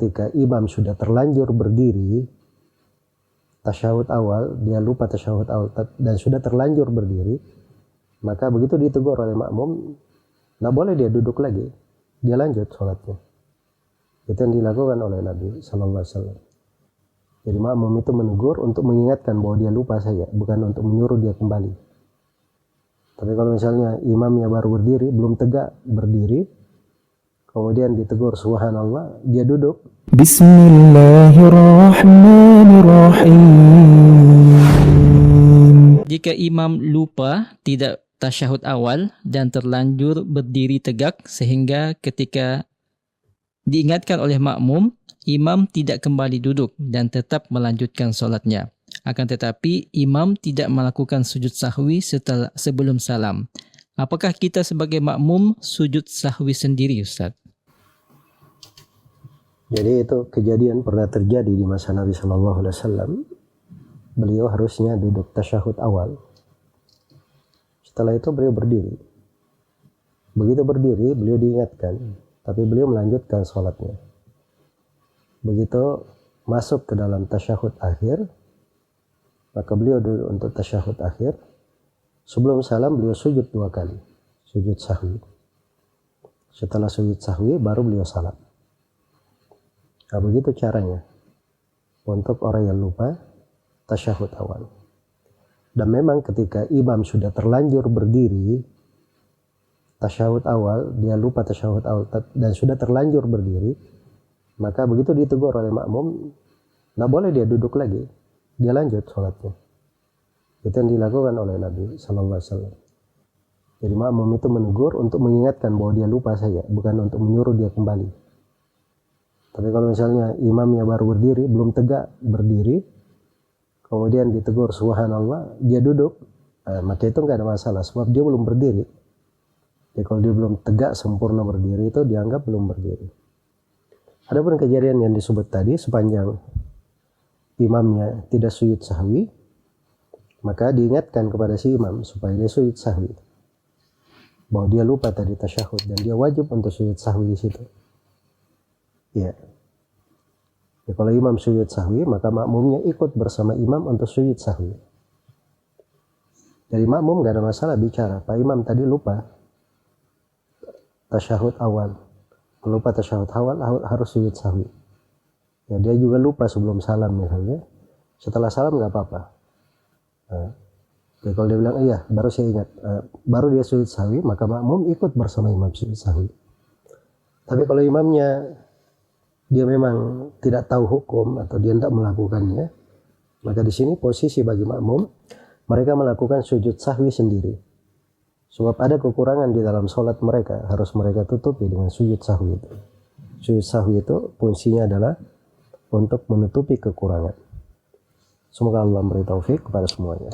ketika imam sudah terlanjur berdiri tasyahud awal, dia lupa tasyahud awal dan sudah terlanjur berdiri, maka begitu ditegur oleh makmum, nggak boleh dia duduk lagi, dia lanjut sholatnya. Itu yang dilakukan oleh Nabi Sallallahu Alaihi Wasallam. Jadi makmum itu menegur untuk mengingatkan bahwa dia lupa saja, bukan untuk menyuruh dia kembali. Tapi kalau misalnya imamnya baru berdiri, belum tegak berdiri, kemudian ditegur subhanallah, dia duduk. Bismillahirrahmanirrahim. Jika imam lupa tidak tasyahud awal dan terlanjur berdiri tegak sehingga ketika diingatkan oleh makmum, imam tidak kembali duduk dan tetap melanjutkan solatnya. Akan tetapi imam tidak melakukan sujud sahwi sebelum salam. Apakah kita sebagai makmum sujud sahwi sendiri, Ustaz? Jadi itu kejadian pernah terjadi di masa Nabi Sallallahu Alaihi Wasallam. Beliau harusnya duduk tasyahud awal. Setelah itu beliau berdiri. Begitu berdiri, beliau diingatkan, tapi beliau melanjutkan sholatnya. Begitu masuk ke dalam tasyahud akhir, maka beliau duduk untuk tasyahud akhir. Sebelum salam beliau sujud 2 kali, sujud sahwi. Setelah sujud sahwi baru beliau salam. Nah, begitu caranya untuk orang yang lupa tasyahud awal. Dan memang ketika imam sudah terlanjur berdiri tasyahud awal, dia lupa tasyahud awal dan sudah terlanjur berdiri, maka begitu ditegur oleh makmum, nggak boleh dia duduk lagi, dia lanjut sholatnya. Itu yang dilakukan oleh Nabi Sallallahu Alaihi Wasallam. Jadi makmum itu menegur untuk mengingatkan bahwa dia lupa saja, bukan untuk menyuruh dia kembali. Tapi kalau misalnya imamnya baru berdiri, belum tegak berdiri, kemudian ditegur subhanallah, dia duduk, maka itu nggak ada masalah, sebab dia belum berdiri. Jadi kalau dia belum tegak sempurna berdiri, itu dianggap belum berdiri. Adapun kejadian yang disebut tadi, sepanjang imamnya tidak sujud sahwi, maka diingatkan kepada si imam supaya dia sujud sahwi, bahwa dia lupa tadi tasyahud dan dia wajib untuk sujud sahwi di situ. Ya. Ya, kalau imam sujud sahwi, maka makmumnya ikut bersama imam untuk sujud sahwi. Jadi makmum gak ada masalah bicara, Pak Imam tadi lupa tasyahud awal. Lupa tasyahud awal harus sujud sahwi. Ya, dia juga lupa sebelum salam misalnya. Setelah salam gak apa-apa. Jadi kalau dia bilang iya, baru saya ingat, baru dia sujud sahwi, maka makmum ikut bersama imam sujud sahwi. Tapi kalau imamnya dia memang tidak tahu hukum atau dia tidak melakukannya, maka di sini posisi bagi makmum, mereka melakukan sujud sahwi sendiri. Sebab ada kekurangan di dalam sholat mereka, harus mereka tutupi dengan sujud sahwi itu. Sujud sahwi itu fungsinya adalah untuk menutupi kekurangan. Semoga Allah memberi taufik kepada semuanya.